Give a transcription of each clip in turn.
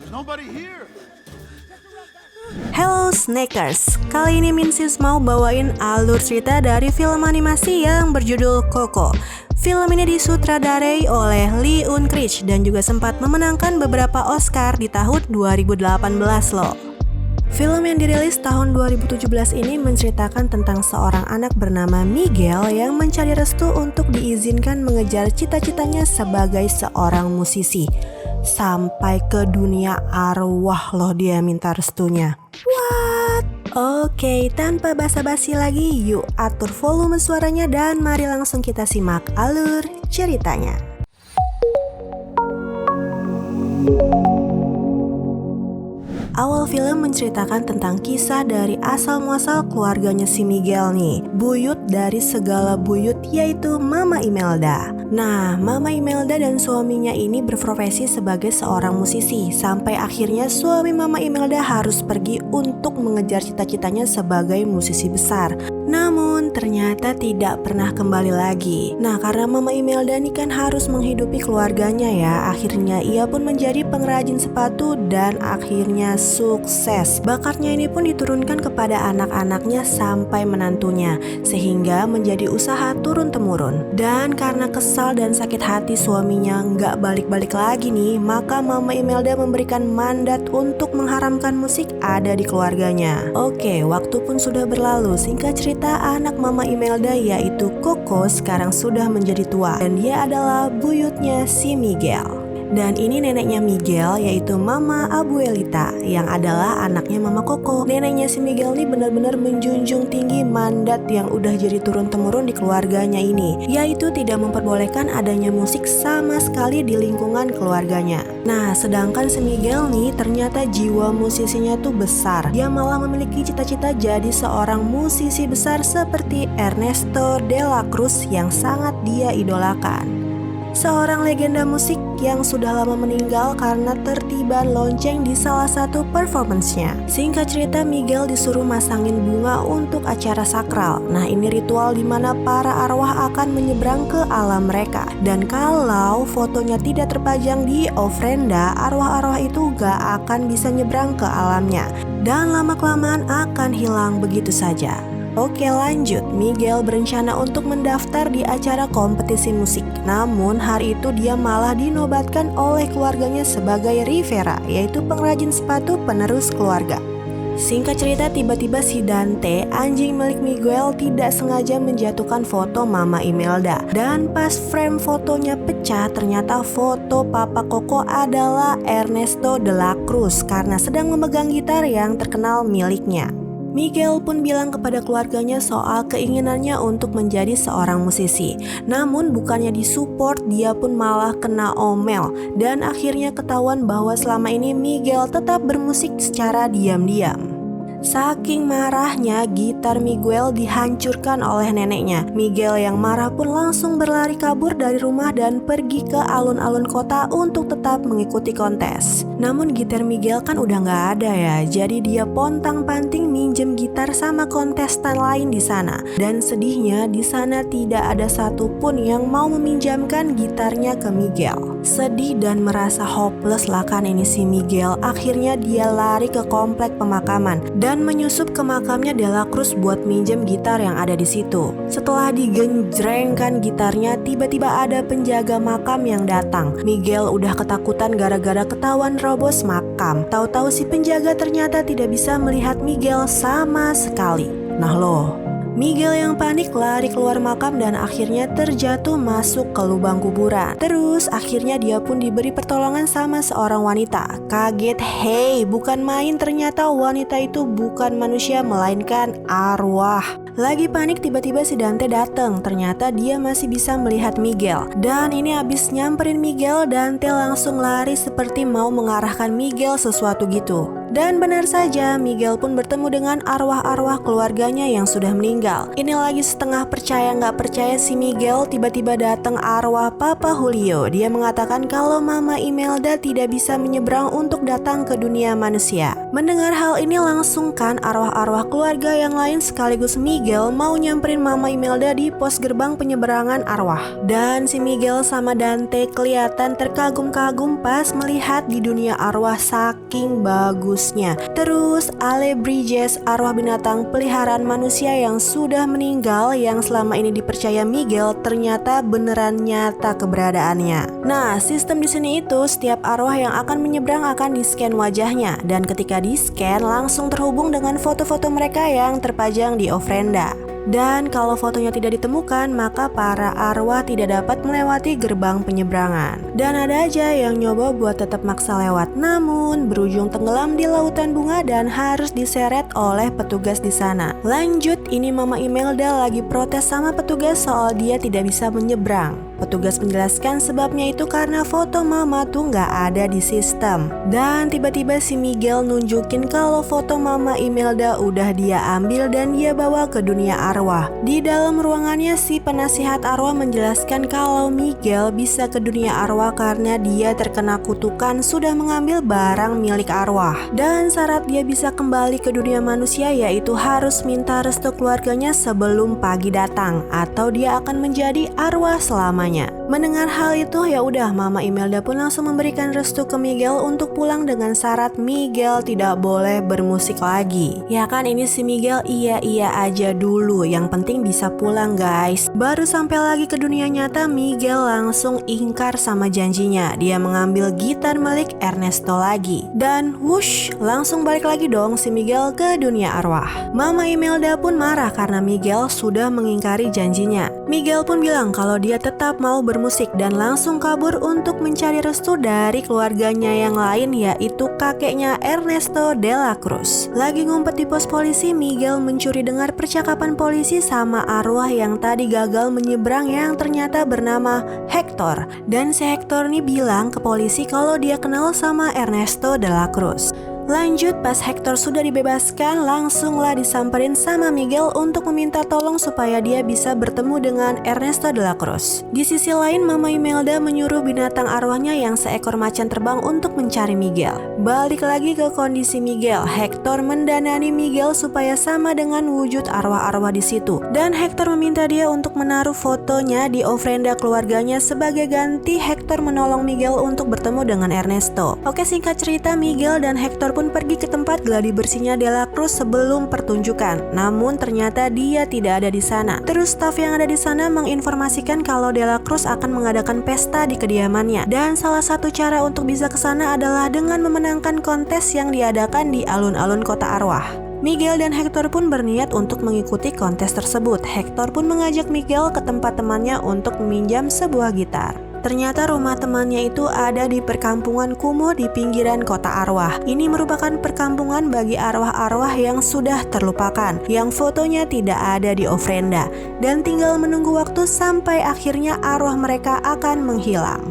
There's nobody here. Hello Snackers, kali ini Minsis mau bawain alur cerita dari film animasi yang berjudul Coco. Film ini disutradarai oleh Lee Unkrich dan juga sempat memenangkan beberapa Oscar di tahun 2018 loh. Film yang dirilis tahun 2017 ini menceritakan tentang seorang anak bernama Miguel yang mencari restu untuk diizinkan mengejar cita-citanya sebagai seorang musisi. Sampai ke dunia arwah loh dia minta restunya. What? Oke, tanpa basa-basi lagi, yuk atur volume suaranya dan mari langsung kita simak alur ceritanya. Awal film menceritakan tentang kisah dari asal-muasal keluarganya si Miguel nih. Buyut dari segala buyut yaitu Mama Imelda. Nah, Mama Imelda dan suaminya ini berprofesi sebagai seorang musisi. Sampai akhirnya suami Mama Imelda harus pergi untuk mengejar cita-citanya sebagai musisi besar. Namun ternyata tidak pernah kembali lagi. Nah, karena Mama Imelda ini kan harus menghidupi keluarganya ya. Akhirnya ia pun menjadi pengrajin sepatu dan akhirnya sukses. Bakatnya ini pun diturunkan kepada anak-anaknya sampai menantunya, sehingga menjadi usaha turun-temurun. Dan karena kesal dan sakit hati suaminya nggak balik-balik lagi nih, maka Mama Imelda memberikan mandat untuk mengharamkan musik ada di keluarganya. Oke, waktu pun sudah berlalu. Singkat cerita, anak Mama Imelda yaitu Coco sekarang sudah menjadi tua dan dia adalah buyutnya si Miguel. Dan ini neneknya Miguel yaitu Mama Abuelita yang adalah anaknya Mama Coco. Neneknya si Miguel ini benar-benar menjunjung tinggi mandat yang udah jadi turun-temurun di keluarganya ini, yaitu tidak memperbolehkan adanya musik sama sekali di lingkungan keluarganya. Nah, sedangkan si Miguel nih ternyata jiwa musisinya tuh besar. Dia malah memiliki cita-cita jadi seorang musisi besar seperti Ernesto de la Cruz yang sangat dia idolakan. Seorang legenda musik yang sudah lama meninggal karena tertiban lonceng di salah satu performance-nya. Singkat cerita, Miguel disuruh masangin bunga untuk acara sakral. Nah, ini ritual di mana para arwah akan menyeberang ke alam mereka. Dan kalau fotonya tidak terpajang di ofrenda, arwah-arwah itu gak akan bisa nyebrang ke alamnya. Dan lama-kelamaan akan hilang begitu saja. Oke, lanjut. Miguel berencana untuk mendaftar di acara kompetisi musik. Namun hari itu dia malah dinobatkan oleh keluarganya sebagai Rivera, yaitu pengrajin sepatu penerus keluarga. Singkat cerita, tiba-tiba si Dante, anjing milik Miguel, tidak sengaja menjatuhkan foto Mama Imelda. Dan pas frame fotonya pecah, ternyata foto Papa Coco adalah Ernesto de la Cruz karena sedang memegang gitar yang terkenal miliknya. Miguel pun bilang kepada keluarganya soal keinginannya untuk menjadi seorang musisi. Namun bukannya disupport, dia pun malah kena omel. Dan akhirnya ketahuan bahwa selama ini Miguel tetap bermusik secara diam-diam. Saking marahnya, gitar Miguel dihancurkan oleh neneknya. Miguel yang marah pun langsung berlari kabur dari rumah dan pergi ke alun-alun kota untuk tetap mengikuti kontes. Namun gitar Miguel kan udah gak ada ya, jadi dia pontang-panting minjem gitar sama kontestan lain di sana. Dan sedihnya di sana tidak ada satupun yang mau meminjamkan gitarnya ke Miguel. Sedih dan merasa hopeless lah kan ini si Miguel. Akhirnya dia lari ke komplek pemakaman dan menyusup ke makamnya de la Cruz buat minjem gitar yang ada di situ. Setelah digenjrengkan gitarnya, tiba-tiba ada penjaga makam yang datang. Miguel udah ketakutan gara-gara ketahuan robos makam. Tahu-tahu si penjaga ternyata tidak bisa melihat Miguel sama sekali. Nah loh, Miguel yang panik lari keluar makam dan akhirnya terjatuh masuk ke lubang kuburan. Terus akhirnya dia pun diberi pertolongan sama seorang wanita. Kaget, hey, bukan main, ternyata wanita itu bukan manusia melainkan arwah. Lagi panik tiba-tiba si Dante datang. Ternyata dia masih bisa melihat Miguel. Dan ini abis nyamperin Miguel, Dante langsung lari seperti mau mengarahkan Miguel sesuatu gitu. Dan benar saja, Miguel pun bertemu dengan arwah-arwah keluarganya yang sudah meninggal. Ini lagi setengah percaya nggak percaya si Miguel, tiba-tiba datang arwah Papa Julio. Dia mengatakan kalau Mama Imelda tidak bisa menyeberang untuk datang ke dunia manusia. Mendengar hal ini langsung kan arwah-arwah keluarga yang lain sekaligus Miguel mau nyamperin Mama Imelda di pos gerbang penyeberangan arwah. Dan si Miguel sama Dante kelihatan terkagum-kagum pas melihat di dunia arwah saking bagusnya. Terus Ale Bridges, arwah binatang peliharaan manusia yang sudah meninggal yang selama ini dipercaya Miguel, ternyata beneran nyata keberadaannya. Nah, sistem di sini itu setiap arwah yang akan menyeberang akan di-scan wajahnya, dan ketika di-scan langsung terhubung dengan foto-foto mereka yang terpajang di ofrenda. Dan kalau fotonya tidak ditemukan, maka para arwah tidak dapat melewati gerbang penyeberangan. Dan ada aja yang nyoba buat tetap maksa lewat, namun berujung tenggelam di lautan bunga dan harus diseret oleh petugas di sana. Lanjut, ini Mama Imelda lagi protes sama petugas soal dia tidak bisa menyeberang. Petugas menjelaskan sebabnya itu karena foto Mama tuh nggak ada di sistem. Dan tiba-tiba si Miguel nunjukin kalau foto Mama Imelda udah dia ambil dan dia bawa ke dunia arwah. Di dalam ruangannya si penasihat arwah menjelaskan kalau Miguel bisa ke dunia arwah karena dia terkena kutukan sudah mengambil barang milik arwah. Dan syarat dia bisa kembali ke dunia manusia yaitu harus minta restu keluarganya sebelum pagi datang, atau dia akan menjadi arwah selamanya. Mendengar hal itu, ya udah Mama Imelda pun langsung memberikan restu ke Miguel untuk pulang dengan syarat Miguel tidak boleh bermusik lagi. Ya kan, ini si Miguel iya aja dulu, yang penting bisa pulang guys. Baru sampai lagi ke dunia nyata, Miguel langsung ingkar sama janjinya. Dia mengambil gitar milik Ernesto lagi. Dan wush, langsung balik lagi dong si Miguel ke dunia arwah. Mama Imelda pun marah karena Miguel sudah mengingkari janjinya. Miguel pun bilang kalau dia tetap mau bermusik dan langsung kabur untuk mencari restu dari keluarganya yang lain, yaitu kakeknya Ernesto de la Cruz. Lagi ngumpet di pos polisi, Miguel mencuri dengar percakapan polisi sama arwah yang tadi gagal menyeberang yang ternyata bernama Hector. Dan si Hector nih bilang ke polisi kalau dia kenal sama Ernesto de la Cruz. Lanjut, pas Hector sudah dibebaskan, langsunglah disamperin sama Miguel untuk meminta tolong supaya dia bisa bertemu dengan Ernesto de la Cruz. Di sisi lain, Mama Imelda menyuruh binatang arwahnya yang seekor macan terbang untuk mencari Miguel. Balik lagi ke kondisi Miguel, Hector mendanani Miguel supaya sama dengan wujud arwah-arwah di situ. Dan Hector meminta dia untuk menaruh fotonya di ofrenda keluarganya sebagai ganti Hector menolong Miguel untuk bertemu dengan Ernesto. Oke, singkat cerita, Miguel dan Hector pun pergi ke tempat gladi bersihnya de la Cruz sebelum pertunjukan. Namun ternyata dia tidak ada di sana. Terus staf yang ada di sana menginformasikan kalau de la Cruz akan mengadakan pesta di kediamannya. Dan salah satu cara untuk bisa ke sana adalah dengan memenangkan kontes yang diadakan di alun-alun kota arwah. Miguel dan Hector pun berniat untuk mengikuti kontes tersebut. Hector pun mengajak Miguel ke tempat temannya untuk meminjam sebuah gitar. Ternyata rumah temannya itu ada di perkampungan kumuh di pinggiran kota arwah. Ini merupakan perkampungan bagi arwah-arwah yang sudah terlupakan, yang fotonya tidak ada di ofrenda, dan tinggal menunggu waktu sampai akhirnya arwah mereka akan menghilang.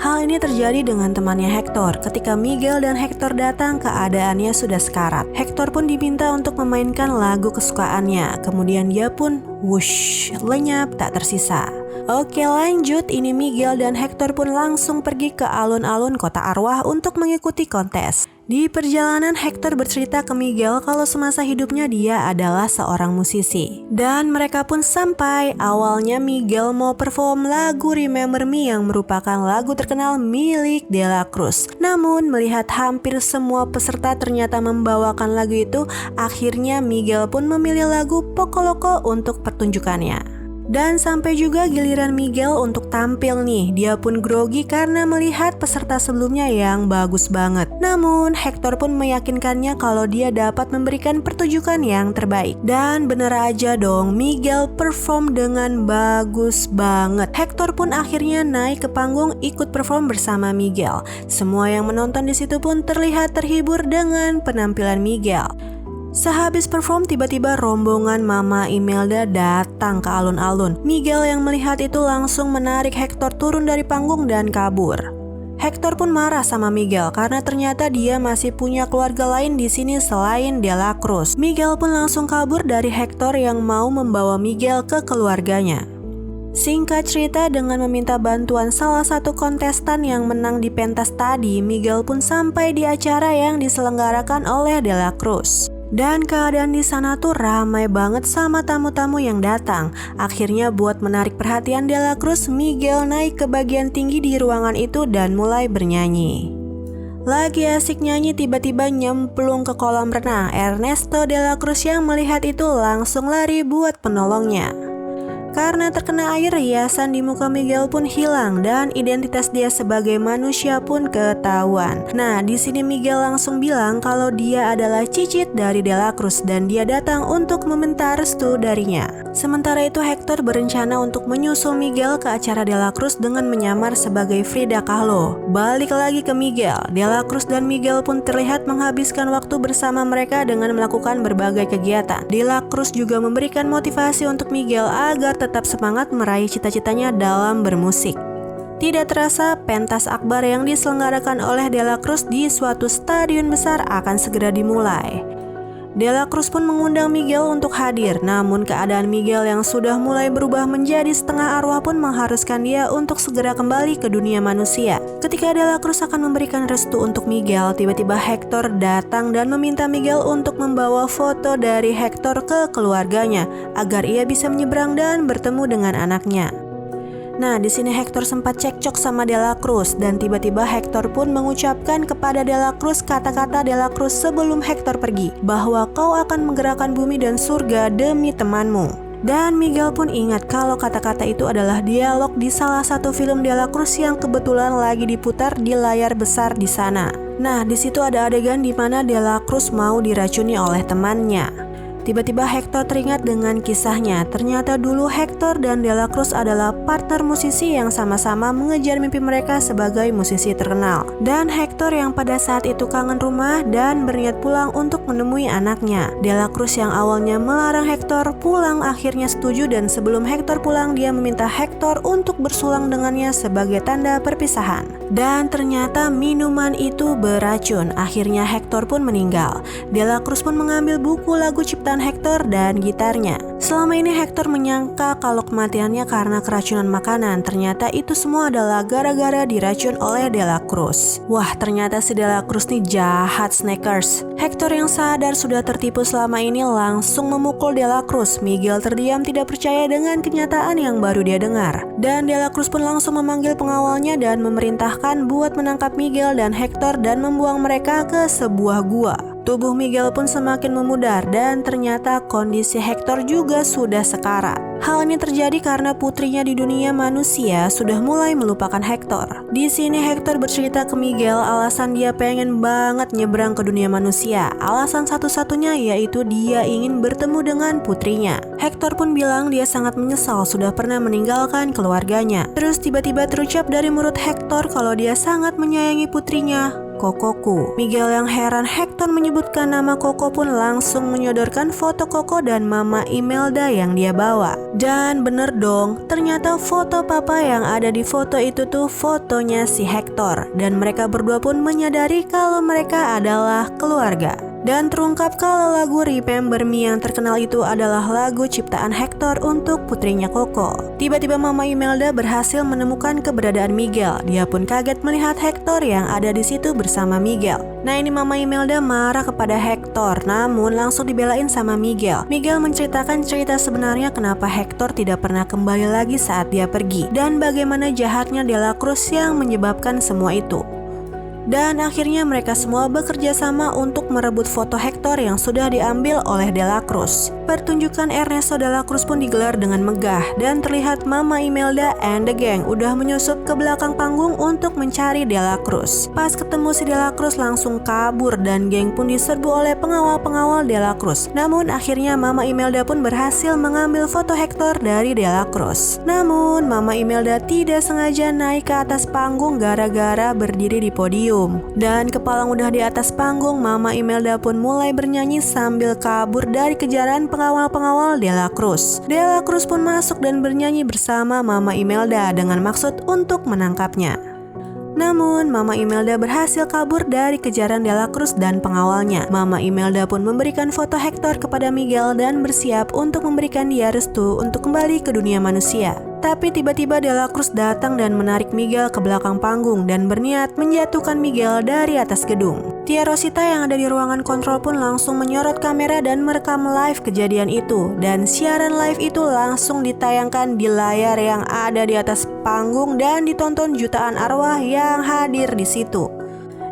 Hal ini terjadi dengan temannya Hector. Ketika Miguel dan Hector datang, keadaannya sudah sekarat. Hector pun diminta untuk memainkan lagu kesukaannya. Kemudian dia pun wush, lenyap tak tersisa. Oke, lanjut, ini Miguel dan Hector pun langsung pergi ke alun-alun kota arwah untuk mengikuti kontes. Di perjalanan, Hector bercerita ke Miguel kalau semasa hidupnya dia adalah seorang musisi. Dan mereka pun sampai. Awalnya Miguel mau perform lagu Remember Me yang merupakan lagu terkenal milik de la Cruz. Namun melihat hampir semua peserta ternyata membawakan lagu itu, akhirnya Miguel pun memilih lagu Poco Loco untuk pertunjukannya. Dan sampai juga giliran Miguel untuk tampil nih. Dia pun grogi karena melihat peserta sebelumnya yang bagus banget. Namun Hector pun meyakinkannya kalau dia dapat memberikan pertunjukan yang terbaik. Dan bener aja dong, Miguel perform dengan bagus banget. Hector pun akhirnya naik ke panggung ikut perform bersama Miguel. Semua yang menonton di situ pun terlihat terhibur dengan penampilan Miguel. Sehabis perform, tiba-tiba rombongan Mama Imelda datang ke alun-alun. Miguel yang melihat itu langsung menarik Hector turun dari panggung dan kabur. Hector pun marah sama Miguel karena ternyata dia masih punya keluarga lain di sini selain de la Cruz. Miguel pun langsung kabur dari Hector yang mau membawa Miguel ke keluarganya. Singkat cerita, dengan meminta bantuan salah satu kontestan yang menang di pentas tadi, Miguel pun sampai di acara yang diselenggarakan oleh De La Cruz. Dan keadaan di sana tuh ramai banget sama tamu-tamu yang datang. Akhirnya buat menarik perhatian De La Cruz, Miguel naik ke bagian tinggi di ruangan itu dan mulai bernyanyi. Lagi asik nyanyi, tiba-tiba nyemplung ke kolam renang. Ernesto De La Cruz yang melihat itu langsung lari buat penolongnya. Karena terkena air, riasan di muka Miguel pun hilang dan identitas dia sebagai manusia pun ketahuan. Nah, di sini Miguel langsung bilang kalau dia adalah cicit dari De La Cruz dan dia datang untuk meminta restu darinya. Sementara itu Hector berencana untuk menyusul Miguel ke acara De La Cruz dengan menyamar sebagai Frida Kahlo. Balik lagi ke Miguel, De La Cruz dan Miguel pun terlihat menghabiskan waktu bersama mereka dengan melakukan berbagai kegiatan. De La Cruz juga memberikan motivasi untuk Miguel agar tetap semangat meraih cita-citanya dalam bermusik. Tidak terasa, pentas akbar yang diselenggarakan oleh De La Cruz di suatu stadion besar akan segera dimulai. De La Cruz pun mengundang Miguel untuk hadir, namun keadaan Miguel yang sudah mulai berubah menjadi setengah arwah pun mengharuskan dia untuk segera kembali ke dunia manusia. Ketika De La Cruz akan memberikan restu untuk Miguel, tiba-tiba Hector datang dan meminta Miguel untuk membawa foto dari Hector ke keluarganya agar ia bisa menyeberang dan bertemu dengan anaknya. Nah, di sini Hector sempat cekcok sama De La Cruz dan tiba-tiba Hector pun mengucapkan kepada De La Cruz kata-kata De La Cruz sebelum Hector pergi, bahwa kau akan menggerakkan bumi dan surga demi temanmu. Dan Miguel pun ingat kalau kata-kata itu adalah dialog di salah satu film De La Cruz yang kebetulan lagi diputar di layar besar di sana. Nah, di situ ada adegan di mana De La Cruz mau diracuni oleh temannya. Tiba-tiba Hector teringat dengan kisahnya. Ternyata dulu Hector dan De La Cruz adalah partner musisi yang sama-sama mengejar mimpi mereka sebagai musisi terkenal. Dan Hector yang pada saat itu kangen rumah dan berniat pulang untuk menemui anaknya. De La Cruz yang awalnya melarang Hector pulang akhirnya setuju, dan sebelum Hector pulang dia meminta Hector untuk bersulang dengannya sebagai tanda perpisahan. Dan ternyata minuman itu beracun. Akhirnya Hector pun meninggal. De La Cruz pun mengambil buku lagu ciptaan Hector dan gitarnya. Selama ini Hector menyangka kalau kematiannya karena keracunan makanan. Ternyata itu semua adalah gara-gara diracun oleh De La Cruz. Wah, ternyata si De La Cruz nih jahat snackers. Hector yang sadar sudah tertipu selama ini langsung memukul De La Cruz. Miguel terdiam tidak percaya dengan kenyataan yang baru dia dengar. Dan De La Cruz pun langsung memanggil pengawalnya dan memerintahkan buat menangkap Miguel dan Hector dan membuang mereka ke sebuah gua. Tubuh Miguel pun semakin memudar dan ternyata kondisi Hector juga sudah sekarat. Hal ini terjadi karena putrinya di dunia manusia sudah mulai melupakan Hector. Di sini Hector bercerita ke Miguel alasan dia pengen banget nyebrang ke dunia manusia. Alasan satu-satunya yaitu dia ingin bertemu dengan putrinya. Hector pun bilang dia sangat menyesal sudah pernah meninggalkan keluarganya. Terus tiba-tiba terucap dari mulut Hector kalau dia sangat menyayangi putrinya, Kokoku. Miguel yang heran Hector menyebutkan nama Koko pun langsung menyodorkan foto Koko dan Mama Imelda yang dia bawa. Dan bener dong, ternyata foto papa yang ada di foto itu tuh fotonya si Hector. Dan mereka berdua pun menyadari kalau mereka adalah keluarga. Dan terungkap kalau lagu Remember Me yang terkenal itu adalah lagu ciptaan Hector untuk putrinya Koko. Tiba-tiba Mama Imelda berhasil menemukan keberadaan Miguel. Dia pun kaget melihat Hector yang ada di situ bersama Miguel. Nah, ini Mama Imelda marah kepada Hector, namun langsung dibelain sama Miguel. Miguel menceritakan cerita sebenarnya kenapa Hector tidak pernah kembali lagi saat dia pergi, dan bagaimana jahatnya De La Cruz yang menyebabkan semua itu. Dan akhirnya mereka semua bekerja sama untuk merebut foto Hector yang sudah diambil oleh De La Cruz. Pertunjukan Ernesto De La Cruz pun digelar dengan megah dan terlihat Mama Imelda and the gang udah menyusup ke belakang panggung untuk mencari De La Cruz. Pas ketemu si De La Cruz langsung kabur dan geng pun diserbu oleh pengawal-pengawal De La Cruz. Namun akhirnya Mama Imelda pun berhasil mengambil foto Hector dari De La Cruz. Namun Mama Imelda tidak sengaja naik ke atas panggung gara-gara berdiri di podium. Dan kepalang udah di atas panggung, Mama Imelda pun mulai bernyanyi sambil kabur dari kejaran pengawal-pengawal De La Cruz. De La Cruz pun masuk dan bernyanyi bersama Mama Imelda dengan maksud untuk menangkapnya. Namun, Mama Imelda berhasil kabur dari kejaran Dela Cruz dan pengawalnya. Mama Imelda pun memberikan foto Hector kepada Miguel dan bersiap untuk memberikan dia restu untuk kembali ke dunia manusia. Tapi tiba-tiba Dela Cruz datang dan menarik Miguel ke belakang panggung dan berniat menjatuhkan Miguel dari atas gedung. Tia Rosita yang ada di ruangan kontrol pun langsung menyorot kamera dan merekam live kejadian itu. Dan siaran live itu langsung ditayangkan di layar yang ada di atas panggung dan ditonton jutaan arwah yang hadir di situ.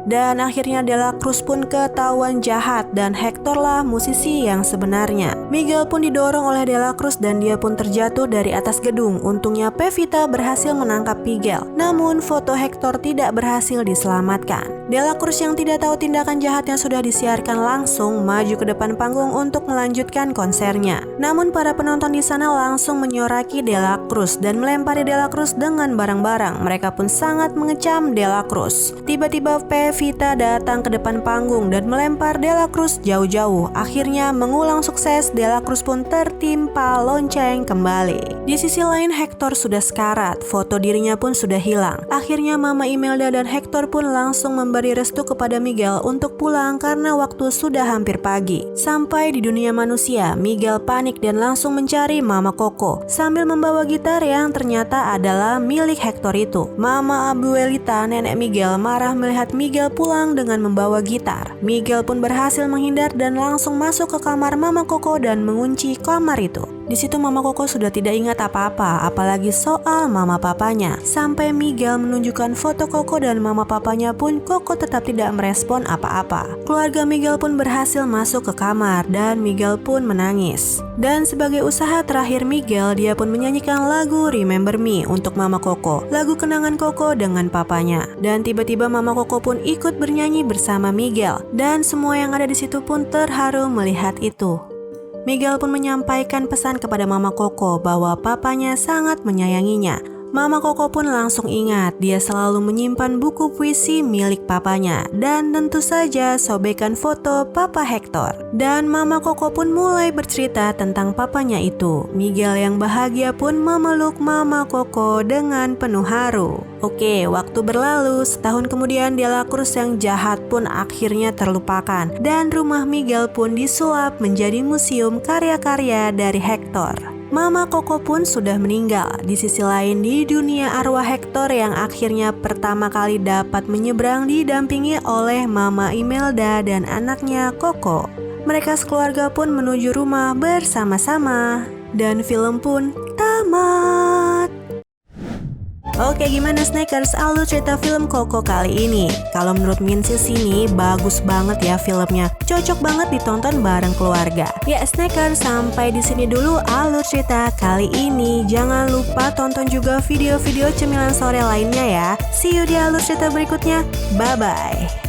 Dan akhirnya Dela Cruz pun ketahuan jahat dan Hector lah musisi yang sebenarnya. Miguel pun didorong oleh Dela Cruz dan dia pun terjatuh dari atas gedung. Untungnya Pevita berhasil menangkap Miguel. Namun foto Hector tidak berhasil diselamatkan. Dela Cruz yang tidak tahu tindakan jahat yang sudah disiarkan langsung maju ke depan panggung untuk melanjutkan konsernya. Namun para penonton di sana langsung menyoraki Dela Cruz dan melempari Dela Cruz dengan barang-barang. Mereka pun sangat mengecam Dela Cruz. Tiba-tiba Pevita datang ke depan panggung dan melempar Dela Cruz jauh-jauh. Akhirnya mengulang sukses, Dela Cruz pun tertimpa lonceng kembali. Di sisi lain Hector sudah sekarat, foto dirinya pun sudah hilang. Akhirnya Mama Imelda dan Hector pun langsung memberi restu kepada Miguel untuk pulang karena waktu sudah hampir pagi. Sampai di dunia manusia, Miguel panik dan langsung mencari Mama Coco sambil membawa gitar yang ternyata adalah milik Hector itu. Mama Abuelita, nenek Miguel, marah melihat Miguel pulang dengan membawa gitar. Miguel pun berhasil menghindar dan langsung masuk ke kamar Mama Coco dan mengunci kamar itu. Di situ Mama Coco sudah tidak ingat apa-apa, apalagi soal mama papanya. Sampai Miguel menunjukkan foto Coco dan mama papanya pun Coco tetap tidak merespon apa-apa. Keluarga Miguel pun berhasil masuk ke kamar dan Miguel pun menangis. Dan sebagai usaha terakhir Miguel, dia pun menyanyikan lagu Remember Me untuk Mama Coco, lagu kenangan Coco dengan papanya. Dan tiba-tiba Mama Coco pun ikut bernyanyi bersama Miguel dan semua yang ada di situ pun terharu melihat itu. Miguel pun menyampaikan pesan kepada Mama Coco bahwa papanya sangat menyayanginya. Mama Coco pun langsung ingat dia selalu menyimpan buku puisi milik papanya dan tentu saja sobekan foto Papa Hector. Dan Mama Coco pun mulai bercerita tentang papanya itu. Miguel yang bahagia pun memeluk Mama Coco dengan penuh haru. Oke, waktu berlalu, setahun kemudian Dela Cruz yang jahat pun akhirnya terlupakan dan rumah Miguel pun disulap menjadi museum karya-karya dari Hector. Mama Coco pun sudah meninggal. Di sisi lain, di dunia arwah Hector yang akhirnya pertama kali dapat menyeberang didampingi oleh Mama Imelda dan anaknya Coco. Mereka sekeluarga pun menuju rumah bersama-sama. Dan film pun tamat. Oke, gimana Snackers alur cerita film Coco kali ini? Kalau menurut Minsis ini bagus banget ya filmnya. Cocok banget ditonton bareng keluarga. Ya Snackers, sampai di sini dulu alur cerita kali ini. Jangan lupa tonton juga video-video cemilan sore lainnya ya. See you di alur cerita berikutnya. Bye-bye.